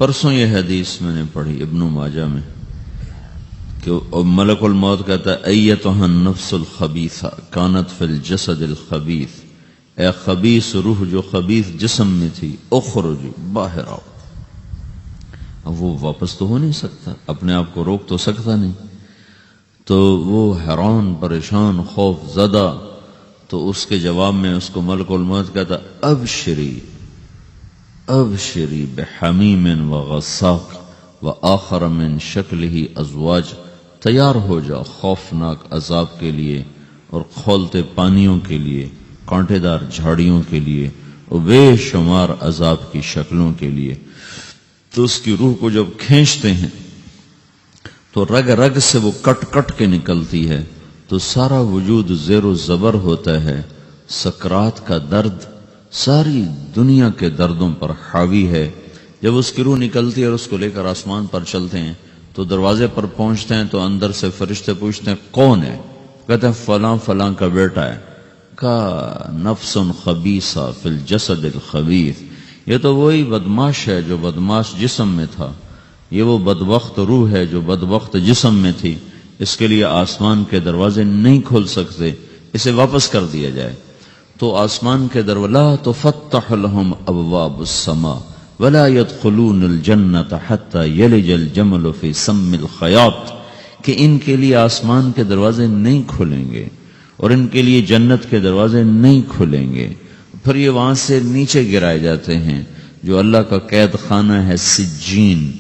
پرسوں یہ حدیث میں نے پڑھی ابن ماجہ میں کہ ملک الموت کہتا ہے ایتھا النفس الخبیثہ کانت فی الجسد الخبیث، اے خبیث روح جو خبیث جسم میں تھی، اخرج باہر آؤ۔ اب وہ واپس تو ہو نہیں سکتا، اپنے آپ کو روک تو سکتا نہیں، تو وہ حیران پریشان خوف زدہ، تو اس کے جواب میں اس کو ملک الموت کہتا ابشری ابشری بحمیم وغساق وآخر من شکلہ ازواج، تیار ہو جا خوفناک عذاب کے لیے اور کھولتے پانیوں کے لیے، کانٹے دار جھاڑیوں کے لیے اور بے شمار عذاب کی شکلوں کے لیے۔ تو اس کی روح کو جب کھینچتے ہیں تو رگ رگ سے وہ کٹ کٹ کے نکلتی ہے، تو سارا وجود زیر و زبر ہوتا ہے، سکرات کا درد ساری دنیا کے دردوں پر حاوی ہے۔ جب اس کی روح نکلتی ہے اور اس کو لے کر آسمان پر چلتے ہیں تو دروازے پر پہنچتے ہیں تو اندر سے فرشتے پوچھتے ہیں کون ہے؟ کہتے ہیں فلاں فلاں کا بیٹا ہے۔ کا نفس خبیثہ فی الجسد الخبیث، یہ تو وہی بدماش ہے جو بدماش جسم میں تھا، یہ وہ بدبخت روح ہے جو بدبخت جسم میں تھی، اس کے لیے آسمان کے دروازے نہیں کھل سکتے، اسے واپس کر دیا جائے۔ تو آسمان کے دروازے لا تفتح لهم ابواب السماء ولا يدخلون الجنة حتى يلج الجمل في سم الخياط، کہ ان کے لیے آسمان کے دروازے نہیں کھلیں گے اور ان کے لیے جنت کے دروازے نہیں کھلیں گے، پھر یہ وہاں سے نیچے گرائے جاتے ہیں جو اللہ کا قید خانہ ہے سجین۔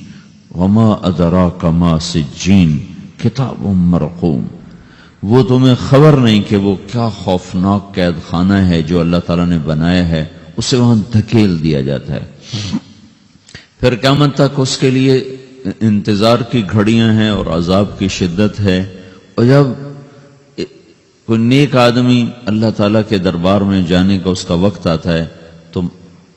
وما ادراک ما سجین کتاب مرقوم، وہ تمہیں خبر نہیں کہ وہ کیا خوفناک قید خانہ ہے جو اللہ تعالیٰ نے بنایا ہے، اسے وہاں دھکیل دیا جاتا ہے۔ پھر قیامت تک اس کے لیے انتظار کی گھڑیاں ہیں اور عذاب کی شدت ہے۔ اور جب کوئی نیک آدمی اللہ تعالیٰ کے دربار میں جانے کا اس کا وقت آتا ہے تو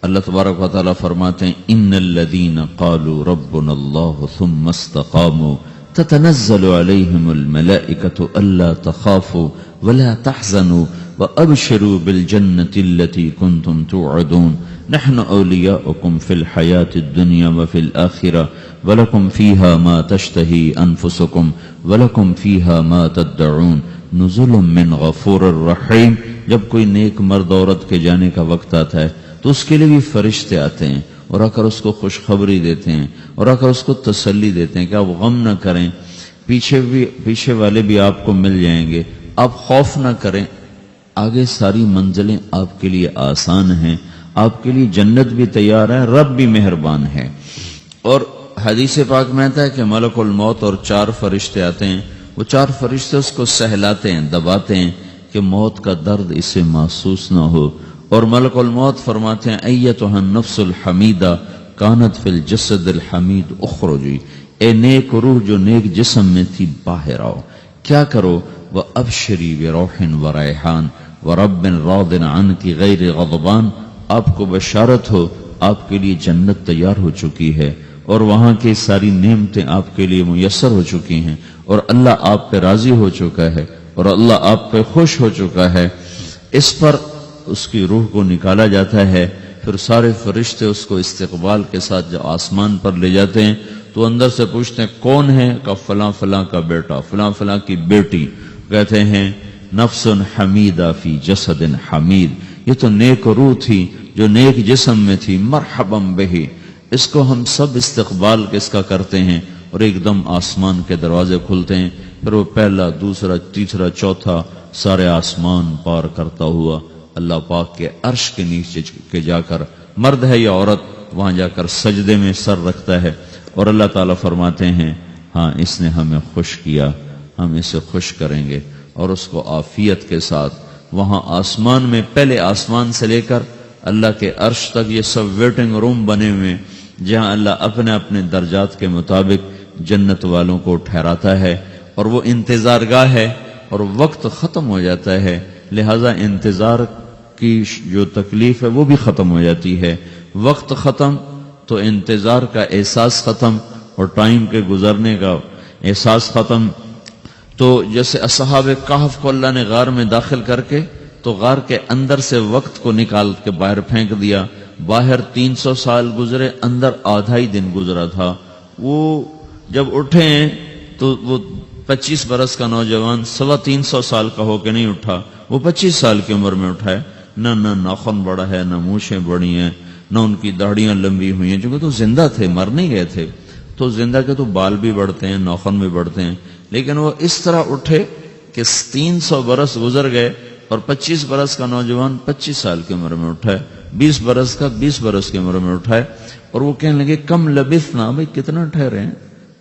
اللہ تبارک و تعالیٰ فرماتے ہیں ان الذین قالوا ربنا اللہ ثم استقاموا تتنزل علیہم الملائکۃ الا تخافوا ولا تحزنوا وابشروا بالجنة التي كنتم توعدون نحن اولیاؤکم فی الحیاة الدنیا وفی الآخرہ ولکم فیہا ما تشتہی انفسکم ولکم فیہا ما تدعون نزل من غفور الرحیم۔ جب کوئی نیک مرد عورت کے جانے کا وقت آتا ہے تو اس کے لیے بھی فرشتے آتے ہیں اور آ کر اس کو خوشخبری دیتے ہیں اور آ کر اس کو تسلی دیتے ہیں کہ آپ غم نہ کریں، پیچھے والے بھی آپ کو مل جائیں گے، آپ خوف نہ کریں، آگے ساری منزلیں آپ کے لیے آسان ہیں، آپ کے لیے جنت بھی تیار ہے، رب بھی مہربان ہے۔ اور حدیث پاک میں آتا ہے کہ ملک الموت اور 4 فرشتے آتے ہیں، وہ 4 فرشتے اس کو سہلاتے ہیں، دباتے ہیں کہ موت کا درد اسے محسوس نہ ہو۔ اور ملک الموت فرماتے ہیں ایتھا النفس الحمیدہ کانت فی الجسد الحمید اخرجی، اے نیک روح جو نیک جسم میں تھی باہر آؤ۔ کیا کرو؟ وابشری بروح وریحان ورب راض عنک غیر غضبان، آپ کو بشارت ہو آپ کے لیے جنت تیار ہو چکی ہے اور وہاں کی ساری نعمتیں آپ کے لیے میسر ہو چکی ہیں اور اللہ آپ پہ راضی ہو چکا ہے اور اللہ آپ پہ خوش ہو چکا ہے۔ اس پر اس کی روح کو نکالا جاتا ہے، پھر سارے فرشتے اس کو استقبال کے ساتھ جب آسمان پر لے جاتے ہیں تو اندر سے پوچھتے ہیں کون ہے؟ کہ فلاں فلاں کا بیٹا، فلاں فلاں کی بیٹی۔ کہتے ہیں نفس حمیدہ فی جسد حمید، یہ تو نیک روح تھی جو نیک جسم میں تھی، مرحبا بہی، اس کو ہم سب استقبال کس کا کرتے ہیں۔ اور ایک دم آسمان کے دروازے کھلتے ہیں، پھر وہ پہلا دوسرا تیسرا چوتھا سارے آسمان پار کرتا ہوا اللہ پاک کے عرش کے نیچے کے جا کر، مرد ہے یا عورت، وہاں جا کر سجدے میں سر رکھتا ہے اور اللہ تعالیٰ فرماتے ہیں ہاں اس نے ہمیں خوش کیا، ہم اسے خوش کریں گے، اور اس کو عافیت کے ساتھ وہاں آسمان میں، پہلے آسمان سے لے کر اللہ کے عرش تک یہ سب ویٹنگ روم بنے ہوئے جہاں اللہ اپنے اپنے درجات کے مطابق جنت والوں کو ٹھہراتا ہے، اور وہ انتظار گاہ ہے اور وقت ختم ہو جاتا ہے، لہذا انتظار کی جو تکلیف ہے وہ بھی ختم ہو جاتی ہے۔ وقت ختم تو انتظار کا احساس ختم اور ٹائم کے گزرنے کا احساس ختم۔ تو جیسے اصحاب کہف کو اللہ نے غار میں داخل کر کے تو غار کے اندر سے وقت کو نکال کے باہر پھینک دیا، باہر 300 سال گزرے، اندر آدھا ہی دن گزرا تھا۔ وہ جب اٹھے ہیں تو وہ 25 برس کا نوجوان 325 سال کا ہو کے نہیں اٹھا، وہ 25 سال کی عمر میں اٹھا ہے۔ نہ ناخن بڑا ہے، نہ مونچھیں بڑی ہیں، نہ ان کی داڑیاں لمبی ہوئی ہیں، چونکہ تو زندہ تھے، مر نہیں گئے تھے۔ تو زندہ کے تو بال بھی بڑھتے ہیں، ناخن بھی بڑھتے ہیں، لیکن وہ اس طرح اٹھے کہ 300 برس گزر گئے اور 25 برس کا نوجوان 25 سال کی عمر میں اٹھا ہے، 20 برس کا 20 برس کی عمر میں اٹھا ہے۔ اور وہ کہنے لگے کم لبثنا، بھئی کتنا ٹھہرے ہیں؟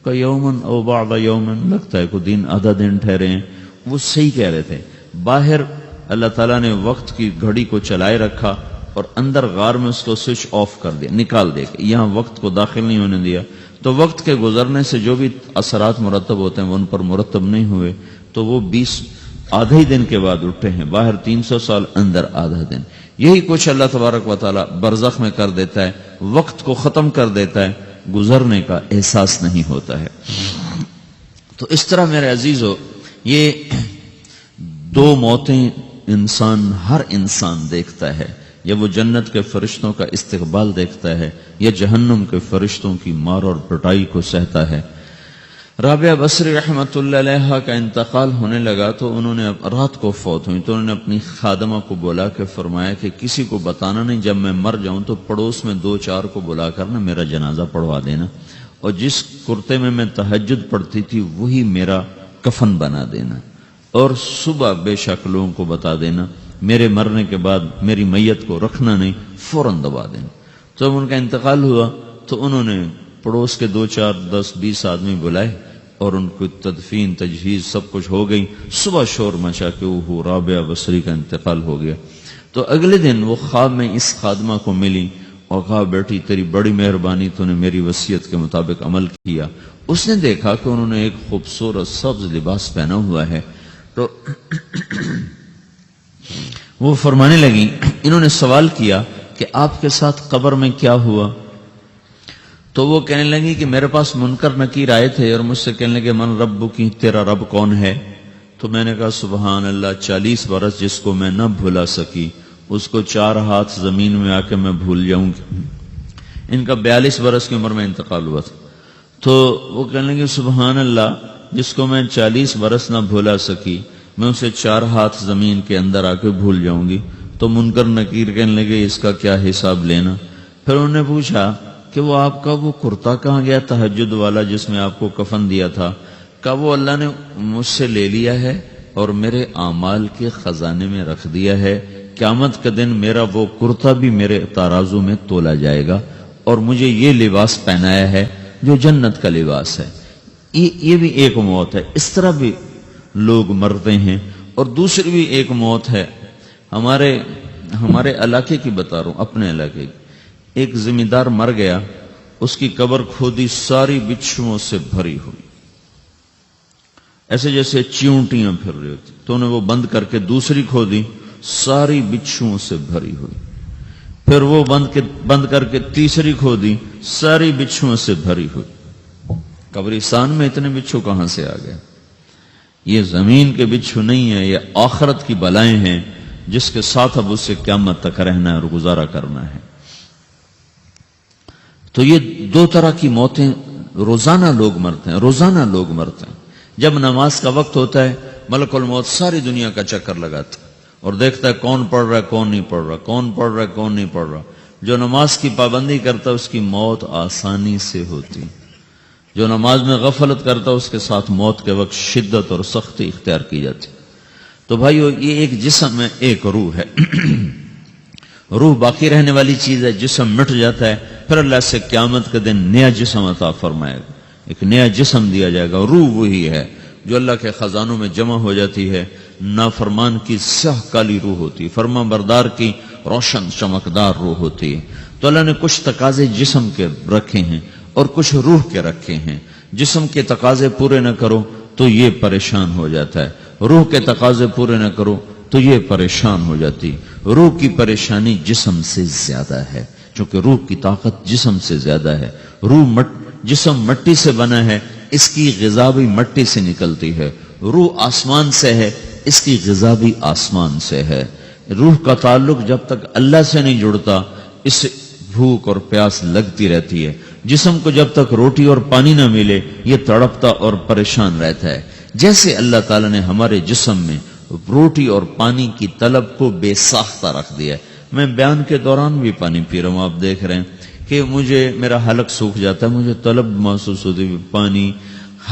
کہ یومن او بعض یومن، لگتا ہے کوئی دن آدھا دن ٹھہرے ہیں۔ وہ صحیح کہہ رہے تھے۔ باہر اللہ تعالیٰ نے وقت کی گھڑی کو چلائے رکھا اور اندر غار میں اس کو سوئچ آف کر دیا، نکال دے، یہاں وقت کو داخل نہیں ہونے دیا۔ تو وقت کے گزرنے سے جو بھی اثرات مرتب ہوتے ہیں وہ ان پر مرتب نہیں ہوئے، تو وہ 20 آدھے ہی دن کے بعد اٹھے ہیں۔ باہر 300 سال، اندر آدھا دن۔ یہی کچھ اللہ تبارک و تعالیٰ برزخ میں کر دیتا ہے، وقت کو ختم کر دیتا ہے، گزرنے کا احساس نہیں ہوتا ہے۔ تو اس طرح میرے عزیزو، یہ 2 موتیں ہر انسان دیکھتا ہے، یا وہ جنت کے فرشتوں کا استقبال دیکھتا ہے یا جہنم کے فرشتوں کی مار اور پٹائی کو سہتا ہے۔ رابعہ بصری رحمت اللہ علیہ کا انتقال ہونے لگا تو انہوں نے رات کو فوت ہوئی، تو انہوں نے اپنی خادمہ کو بلا کے فرمایا کہ کسی کو بتانا نہیں، جب میں مر جاؤں تو پڑوس میں 2-4 کو بلا کر نا میرا جنازہ پڑھوا دینا، اور جس کرتے میں تہجد پڑھتی تھی وہی میرا کفن بنا دینا، اور صبح بے شک لوگوں کو بتا دینا، میرے مرنے کے بعد میری میت کو رکھنا نہیں، فوراً دبا دینا۔ تو جب ان کا انتقال ہوا تو انہوں نے پڑوس کے 2-4-10-20 آدمی بلائے اور ان کو تدفین تجہیز سب کچھ ہو گئی۔ صبح شور مچا کہ وہ رابعہ بصری کا انتقال ہو گیا۔ تو اگلے دن وہ خواب میں اس خادمہ کو ملی اور کہا بیٹی تیری بڑی مہربانی، تو نے میری وصیت کے مطابق عمل کیا۔ اس نے دیکھا کہ انہوں نے ایک خوبصورت سبز لباس پہنا ہوا ہے، تو وہ فرمانے لگی، انہوں نے سوال کیا کہ آپ کے ساتھ قبر میں کیا ہوا؟ تو وہ کہنے لگی کہ میرے پاس منکر نکیر آئے تھے اور مجھ سے کہنے لگے من رب کی، تیرا رب کون ہے؟ تو میں نے کہا سبحان اللہ، 40 برس جس کو میں نہ بھلا سکی اس کو 4 ہاتھ زمین میں آ کے میں بھول جاؤں گی۔ ان کا 42 برس کی عمر میں انتقال ہوا تھا۔ تو وہ کہنے لگے سبحان اللہ، جس کو میں 40 برس نہ بھولا سکی میں اسے 4 ہاتھ زمین کے اندر آ کے بھول جاؤں گی۔ تو منکر نکیر کہنے لگے اس کا کیا حساب لینا؟ پھر انہوں نے پوچھا کہ وہ آپ کا وہ کرتا کہاں گیا تہجد والا جس میں آپ کو کفن دیا تھا؟ کہا وہ اللہ نے مجھ سے لے لیا ہے اور میرے اعمال کے خزانے میں رکھ دیا ہے، قیامت کے دن میرا وہ کرتا بھی میرے ترازو میں تولا جائے گا، اور مجھے یہ لباس پہنایا ہے جو جنت کا لباس ہے۔ یہ بھی ایک موت ہے، اس طرح بھی لوگ مرتے ہیں۔ اور دوسری بھی ایک موت ہے، ہمارے علاقے کی بتا رہا ہوں، اپنے علاقے کی۔ ایک ذمہ دار مر گیا، اس کی قبر کھودی، ساری بچھوؤں سے بھری ہوئی، ایسے جیسے چیونٹیاں پھر رہی ہوتی، تو انہیں وہ بند کر کے دوسری کھودی، ساری بچھوؤں سے بھری ہوئی، پھر وہ بند کر کے تیسری کھودی، ساری بچھوؤں سے بھری ہوئی۔ قبرستان میں اتنے بچھو کہاں سے آ گئے؟ یہ زمین کے بچھو نہیں ہیں، یہ آخرت کی بلائیں ہیں جس کے ساتھ اب اس سے قیامت تک رہنا ہے اور گزارا کرنا ہے۔ تو یہ 2 طرح کی موتیں روزانہ لوگ مرتے ہیں، روزانہ لوگ مرتے ہیں۔ جب نماز کا وقت ہوتا ہے ملک الموت ساری دنیا کا چکر لگاتا ہے اور دیکھتا ہے کون پڑھ رہا ہے کون نہیں پڑھ رہا، کون پڑھ رہا ہے کون نہیں پڑھ رہا۔ جو نماز کی پابندی کرتا ہے اس کی موت آسانی سے ہوتی، جو نماز میں غفلت کرتا ہے اس کے ساتھ موت کے وقت شدت اور سختی اختیار کی جاتی۔ تو بھائیو، یہ ایک جسم ہے، ایک روح ہے۔ روح باقی رہنے والی چیز ہے، جسم مٹ جاتا ہے، پھر اللہ سے قیامت کے دن نیا جسم عطا فرمائے گا، ایک نیا جسم دیا جائے گا۔ روح وہی ہے جو اللہ کے خزانوں میں جمع ہو جاتی ہے۔ نافرمان کی سیاہ کالی روح ہوتی ہے، فرما بردار کی روشن چمکدار روح ہوتی ہے۔ تو اللہ نے کچھ تقاضے جسم کے رکھے ہیں اور کچھ روح کے رکھے ہیں۔ جسم کے تقاضے پورے نہ کرو تو یہ پریشان ہو جاتا ہے، روح کے تقاضے پورے نہ کرو تو یہ پریشان ہو جاتی۔ روح کی پریشانی جسم سے زیادہ ہے، چونکہ روح کی طاقت جسم سے زیادہ ہے۔ جسم مٹی سے بنا ہے، اس کی غذا بھی مٹی سے نکلتی ہے۔ روح آسمان سے ہے، اس کی غذا بھی آسمان سے ہے۔ روح کا تعلق جب تک اللہ سے نہیں جڑتا، بھوک اور پیاس لگتی رہتی ہے. جسم کو جب تک روٹی اور پانی نہ ملے یہ تڑپتا اور پریشان رہتا ہے. جیسے اللہ تعالیٰ نے ہمارے جسم میں روٹی اور پانی کی طلب کو بے ساختہ رکھ دیا ہے. میں بیان کے دوران بھی پانی پی رہا ہوں، آپ دیکھ رہے ہیں کہ مجھے میرا حلق سوکھ جاتا ہے، مجھے طلب محسوس ہوتی ہے پانی،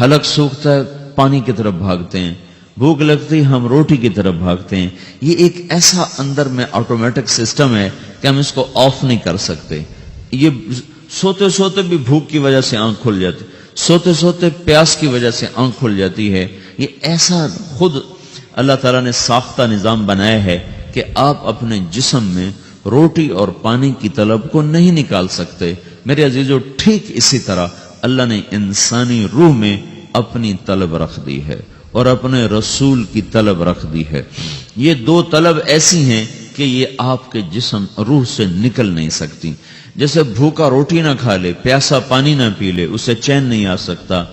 حلق سوکھتا ہے پانی کی طرف بھاگتے ہیں، بھوک لگتی ہم روٹی کی طرف بھاگتے ہیں. یہ ایک ایسا اندر میں آٹومیٹک سسٹم ہے کہ ہم اس کو آف نہیں کر سکتے. یہ سوتے سوتے بھی بھوک کی وجہ سے آنکھ کھل جاتی، سوتے سوتے پیاس کی وجہ سے آنکھ کھل جاتی ہے. یہ ایسا خود اللہ تعالیٰ نے ساختہ نظام بنایا ہے کہ آپ اپنے جسم میں روٹی اور پانی کی طلب کو نہیں نکال سکتے. میرے عزیزو، ٹھیک اسی طرح اللہ نے انسانی روح میں اپنی طلب رکھ دی ہے اور اپنے رسول کی طلب رکھ دی ہے. یہ دو طلب ایسی ہیں کہ یہ آپ کے جسم روح سے نکل نہیں سکتی. جیسے بھوکا روٹی نہ کھا لے، پیاسا پانی نہ پی لے، اسے چین نہیں آ سکتا.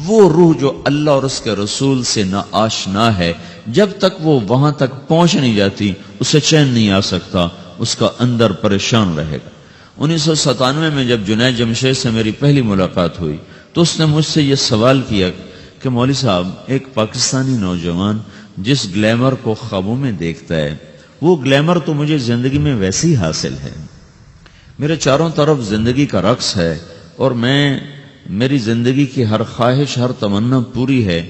وہ روح جو اللہ اور اس کے رسول سے نہ آشنا ہے، جب تک وہ وہاں تک پہنچ نہیں جاتی اسے چین نہیں آ سکتا، اس کا اندر پریشان رہے گا. 1997 میں جب جنید جمشید سے میری پہلی ملاقات ہوئی تو اس نے مجھ سے یہ سوال کیا کہ مولوی صاحب، ایک پاکستانی نوجوان جس گلیمر کو خوابوں میں دیکھتا ہے، وہ گلیمر تو مجھے زندگی میں ویسی حاصل ہے، میرے چاروں طرف زندگی کا رقص ہے اور میری زندگی کی ہر خواہش، ہر تمنا پوری ہے،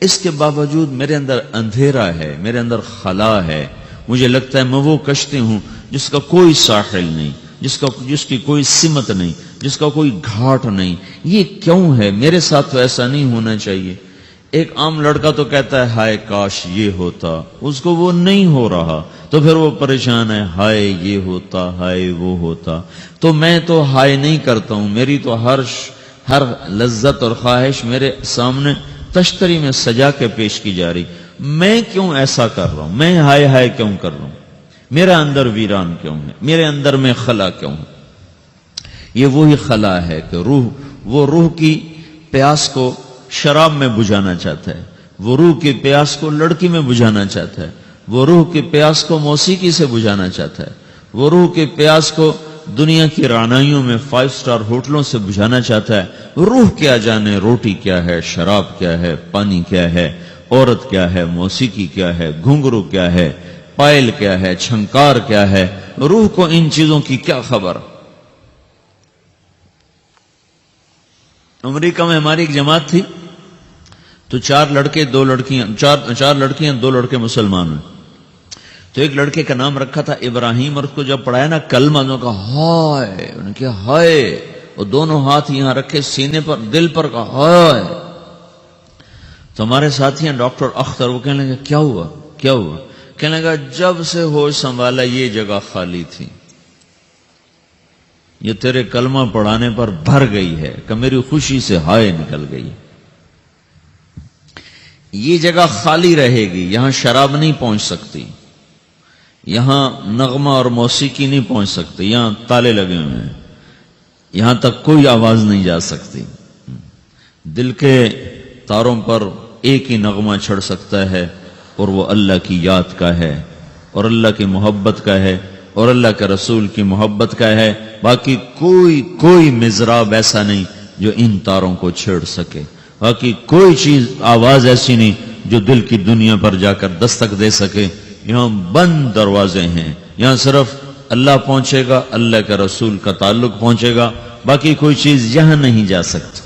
اس کے باوجود میرے اندر اندھیرا ہے، میرے اندر خلا ہے. مجھے لگتا ہے میں وہ کشتی ہوں جس کا کوئی ساحل نہیں، جس کی کوئی سمت نہیں، جس کا کوئی گھاٹ نہیں. یہ کیوں ہے؟ میرے ساتھ تو ایسا نہیں ہونا چاہیے. ایک عام لڑکا تو کہتا ہے ہائے کاش یہ ہوتا، اس کو وہ نہیں ہو رہا تو پھر وہ پریشان ہے، ہائے یہ ہوتا، ہائے وہ ہوتا. تو میں تو ہائے نہیں کرتا ہوں، میری تو ہر لذت اور خواہش میرے سامنے تشتری میں سجا کے پیش کی جا رہی. میں کیوں ایسا کر رہا ہوں؟ میں ہائے ہائے کیوں کر رہا ہوں؟ میرا اندر ویران کیوں ہے؟ میرے اندر میں خلا کیوں ہے؟ یہ وہی خلا ہے کہ وہ روح کی پیاس کو شراب میں بجھانا چاہتا ہے، وہ روح کی پیاس کو لڑکی میں بجھانا چاہتا ہے، وہ روح کی پیاس کو موسیقی سے بجھانا چاہتا ہے، وہ روح کی پیاس کو دنیا کی رعنائیوں میں 5 اسٹار ہوٹلوں سے بجھانا چاہتا ہے. روح کیا جانے روٹی کیا ہے، شراب کیا ہے، پانی کیا ہے، عورت کیا ہے، موسیقی کیا ہے، گھنگرو کیا ہے، پائل کیا ہے، چھنکار کیا ہے. روح کو ان چیزوں کی کیا خبر؟ امریکہ میں ہماری ایک جماعت تھی تو 4 لڑکے 2 لڑکیاں، 4 لڑکیاں 2 لڑکے مسلمان ہیں. تو ایک لڑکے کا نام رکھا تھا ابراہیم، اور اس کو جب پڑھایا نا کلمہ، انہوں نے کہا ہائے، انہوں نے کہا ہائے، اور دونوں ہاتھ یہاں رکھے سینے پر، دل پر، کہا ہائے. تو ہمارے ساتھی ہیں ڈاکٹر اختر، وہ کہنے لگے کیا ہوا کیا ہوا؟ کہنے لگا جب سے ہوش سنبھالا یہ جگہ خالی تھی، یہ تیرے کلمہ پڑھانے پر بھر گئی ہے کہ میری خوشی سے ہائے نکل گئی. یہ جگہ خالی رہے گی، یہاں شراب نہیں پہنچ سکتی، یہاں نغمہ اور موسیقی نہیں پہنچ سکتی، یہاں تالے لگے ہوئے ہیں، یہاں تک کوئی آواز نہیں جا سکتی. دل کے تاروں پر ایک ہی نغمہ چڑھ سکتا ہے اور وہ اللہ کی یاد کا ہے اور اللہ کی محبت کا ہے اور اللہ کے رسول کی محبت کا ہے. باقی کوئی مضراب ایسا نہیں جو ان تاروں کو چھیڑ سکے، باقی کوئی چیز آواز ایسی نہیں جو دل کی دنیا پر جا کر دستک دے سکے. یہاں بند دروازے ہیں، یہاں صرف اللہ پہنچے گا، اللہ کے رسول کا تعلق پہنچے گا، باقی کوئی چیز یہاں نہیں جا سکتی.